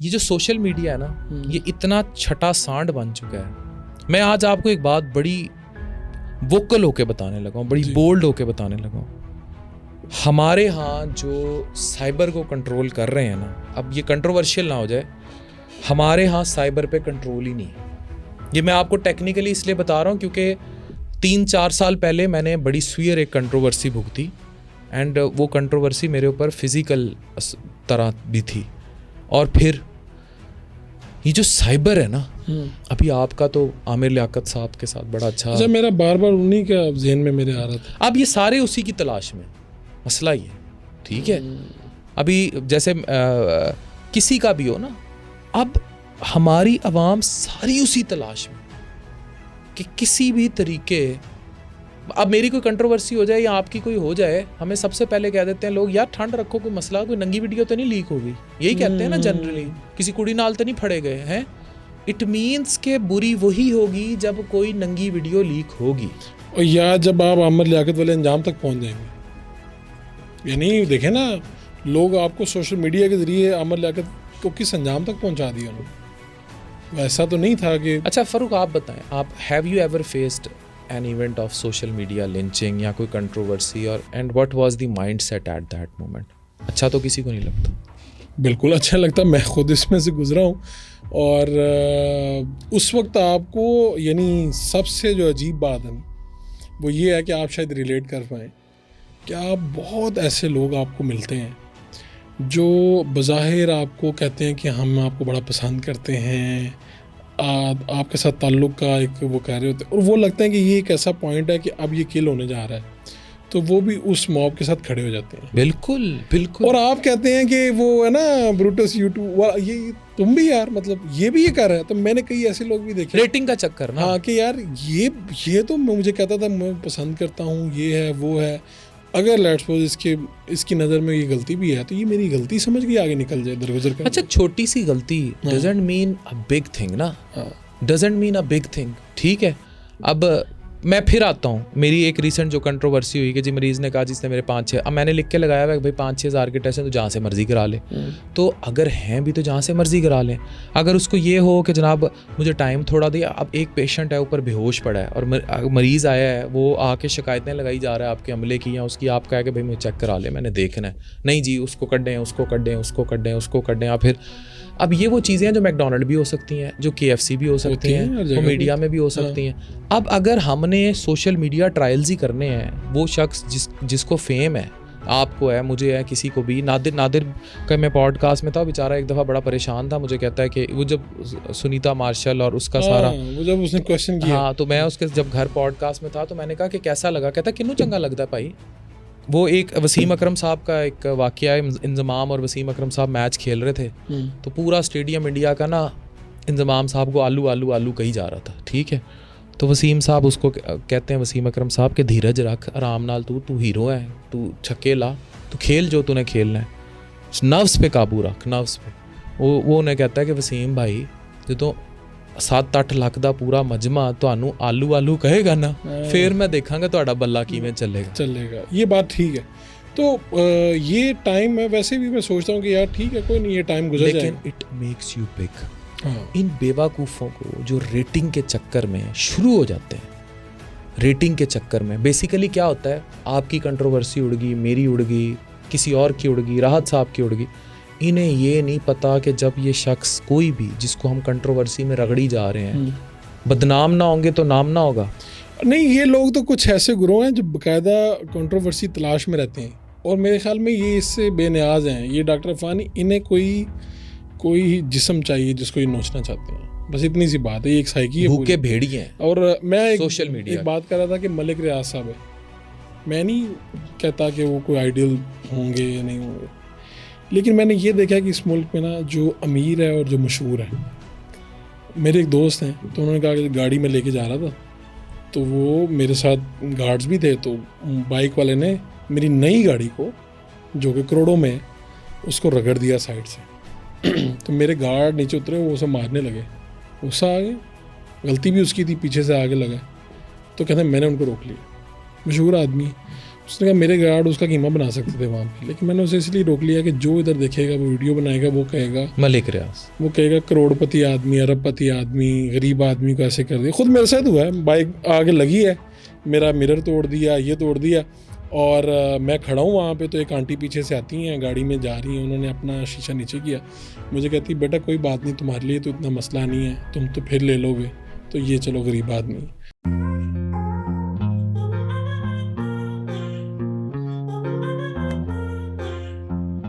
ये जो social media है ना, ये इतना छठा सांड बन चुका है। मैं आज आपको एक बात बड़ी वोकल होके बताने लगा हूँ, बड़ी बोल्ड होके बताने लगा हूँ। हमारे यहाँ जो साइबर को कंट्रोल कर रहे हैं ना, अब ये कंट्रोवर्शियल ना हो जाए, हमारे यहाँ साइबर पे कंट्रोल ही नहीं है। ये मैं आपको टेक्निकली इसलिए बता रहा हूँ क्योंकि 3-4 साल पहले मैंने बड़ी सुयर एक कंट्रोवर्सी भुगती, एंड वो कंट्रोवर्सी मेरे ऊपर फिजिकल तरह भी थी। और फिर ये जो साइबर है ना, अभी आपका तो आमिर लियाकत साहब के साथ बड़ा अच्छा मेरा बार बार उन्हीं का ज़हन में मेरे आ रहा था। अब ये सारे उसी की तलाश में, मसला ये ठीक है। अभी जैसे किसी का भी हो ना, अब हमारी आवाम सारी उसी तलाश में कि किसी भी तरीके, अब मेरी कोई कंट्रोवर्सी हो जाए या आपकी कोई हो जाए, हमें सबसे पहले कह देते हैं लोग, यार ठंड रखो, कोई मसला, कोई नंगी वीडियो तो नहीं लीक होगी, यही कहते हैं ना जनरली, किसी कुड़ी नाल तो नहीं फड़े गए हैं। इट मीन्स के बुरी वही होगी जब कोई नंगी वीडियो लीक होगी, और या जब आप आमिर लियाकत वाले अंजाम तक पहुंच जाएंगे। यानी देखें ना, लोग आपको सोशल मीडिया के जरिए आमिर लियाकत को किस अंजाम तक पहुंचा दिया उन्होंने। वैसा तो नहीं था कि। अच्छा फरूक, आप बताएं, आप have you ever faced an event of social media lynching या कोई कंट्रोवर्सी, और and what was the mindset at that moment? अच्छा तो किसी को नहीं लगता। बिल्कुल अच्छा लगता, मैं खुद इसमें से गुजरा हूँ। और उस वक्त आपको, यानी सबसे जो अजीब बात है वो ये है कि आप शायद रिलेट कर पाएँ कि आप बहुत ऐसे लोग आपको मिलते हैं जो बज़ाहिर आपको कहते हैं कि हम आपको बड़ा पसंद करते हैं, आपके साथ ताल्लुक़ का एक वो कह रहे होते हैं, और वो लगता है कि ये एक ऐसा पॉइंट है कि अब ये किल होने जा रहा है, तो वो भी उस मॉब के साथ खड़े हो जाते हैं। बिल्कुल बिल्कुल। और आप कहते हैं कि वो है ना ब्रूटस यूट्यूब, ये तुम भी यार, मतलब ये भी ये कर रहा है। तो मैंने कई ऐसे लोग भी देखे, रेटिंग का चक्कर ना, हाँ, कि यार ये तो मुझे कहता था मैं पसंद करता हूँ, ये है वो है, अगर लेट्स सपोज इसकी नज़र में ये गलती भी है तो ये मेरी गलती समझ के आगे निकल जाए, दरगुजर कर। अच्छा, छोटी सी गलती doesn't mean a big thing ना, doesn't mean a big thing, ठीक है। अब मैं फिर आता हूँ, मेरी एक रिसेंट जो कंट्रोवर्सी हुई कि जी मरीज़ ने कहा जिसने मेरे 5-6, अब मैंने लिख के लगाया हुआ भाई 5-6 हज़ार के टेस्ट हैं तो जहाँ से मर्ज़ी करा ले। तो अगर हैं भी तो जहाँ से मर्ज़ी करा लें। अगर उसको ये हो कि जनाब मुझे टाइम थोड़ा दिया, अब एक पेशेंट है ऊपर बेहोश पड़ा है और मरीज़ आया है, वो आके शिकायतें लगाई जा रहा है आपके अमले की या उसकी, आप कहे कि भाई मुझे चेक करा ले, मैंने देखना है, नहीं जी उसको कड्डें, उसको कड्डें, उसको कड्डें, उसको कड्डें। या फिर अब ये वो चीज़ें हैं जो मैकडोनल्ड भी हो सकती हैं, जो KFC भी हो सकती हैं, वो मीडिया में भी हो सकती हैं। अब अगर हमने सोशल मीडिया ट्रायल्स ही करने हैं, वो शख्स जिसको फेम है, आपको है, मुझे है, किसी को भी, नादिर का मैं पॉडकास्ट में था, बेचारा एक दफ़ा बड़ा परेशान था, मुझे कहता है कि वो जब सुनीता मार्शल और उसका सारा वो जब उसने क्वेश्चन किया, हाँ, तो मैं उसके जब घर पॉडकास्ट में था तो मैंने कहा कि कैसा लगा, कहता किन्नू चंगा लगता है भाई। वो एक वसीम अकरम साहब का एक वाक़या है, इंज़माम और वसीम अकरम साहब मैच खेल रहे थे, तो पूरा स्टेडियम इंडिया का ना इंज़माम साहब को आलू आलू आलू कही जा रहा था, ठीक है। तो वसीम साहब उसको कहते हैं, वसीम अकरम साहब के धीरज रख, आराम नाल, तू हीरो है, तू छक्के ला, तू खेल जो तूने खेलना है, नफ्स पे काबू रख, नफ्स पे। वो उन्हें कहता है कि वसीम भाई जो तो 7-8 लाख का पूरा मजमा ਤੁਹਾਨੂੰ आलू आलू कहेगा ना, फिर मैं देखांगा ਤੁਹਾਡਾ ਬੱਲਾ ਕਿਵੇਂ चलेगा। ये बात ठीक है। तो ये टाइम है, वैसे भी मैं सोचता हूँ कि यार ठीक है, कोई नहीं, ये टाइम गुजर जाएगा, लेकिन इट मेक्स यू बिग। इन बेवकूफ़ों को जो रेटिंग के चक्कर में शुरू हो जाते हैं, रेटिंग के चक्कर में बेसिकली क्या होता है, आपकी कंट्रोवर्सी उड़ गई, मेरी उड़ गई, किसी और की उड़ गई, राहत साहब की उड़ गई। इन्हें ये नहीं पता कि जब ये शख्स कोई भी जिसको हम कंट्रोवर्सी में रगड़ी जा रहे हैं, बदनाम ना होंगे तो नाम ना होगा। नहीं, ये लोग तो कुछ ऐसे गुरु हैं जो बाकायदा कंट्रोवर्सी तलाश में रहते हैं, और मेरे ख्याल में ये इससे बेनियाज हैं। ये डॉक्टर अफानी, इन्हें कोई जिस्म चाहिए जिसको ये नोचना चाहते हैं, बस इतनी सी बात है। ये एक साइकी है, भूखे भेड़िए हैं। और मैं सोशल मीडिया एक बात कर रहा था कि मलिक रियाज साहब है, मैं नहीं कहता कि वो कोई आइडियल होंगे या नहीं होंगे, लेकिन मैंने ये देखा कि इस मुल्क में ना जो अमीर है और जो मशहूर है, मेरे एक दोस्त हैं, तो उन्होंने कहा कि गाड़ी में लेके जा रहा था, तो वो मेरे साथ गार्ड्स भी थे, तो बाइक वाले ने मेरी नई गाड़ी को, जो कि करोड़ों में है, उसको रगड़ दिया साइड से। तो मेरे गार्ड नीचे उतरे, वो उसे मारने लगे, गुस्सा आ गया, गलती भी उसकी थी, पीछे से आगे लगा, तो कहते हैं मैंने उनको रोक लिया, मशहूर आदमी। उसने कहा मेरे गार्ड उसका कीमा बना सकते थे वहाँ पे, लेकिन मैंने उसे इसलिए रोक लिया कि जो इधर देखेगा वो वीडियो बनाएगा, वो कहेगा मलिक रियाज, वो कहेगा करोड़पति आदमी, अरबपति आदमी गरीब आदमी को ऐसे कर दिया। खुद मेरे साथ हुआ है, बाइक आगे लगी है, मेरा मिरर तोड़ दिया, ये तोड़ दिया, और मैं खड़ा हूँ वहाँ पे, तो एक आंटी पीछे से आती हैं, गाड़ी में जा रही हैं, उन्होंने अपना शीशा नीचे किया, मुझे कहती बेटा कोई बात नहीं, तुम्हारे लिए तो इतना मसला नहीं है, तुम तो फिर ले लोगे, तो ये चलो गरीब आदमी।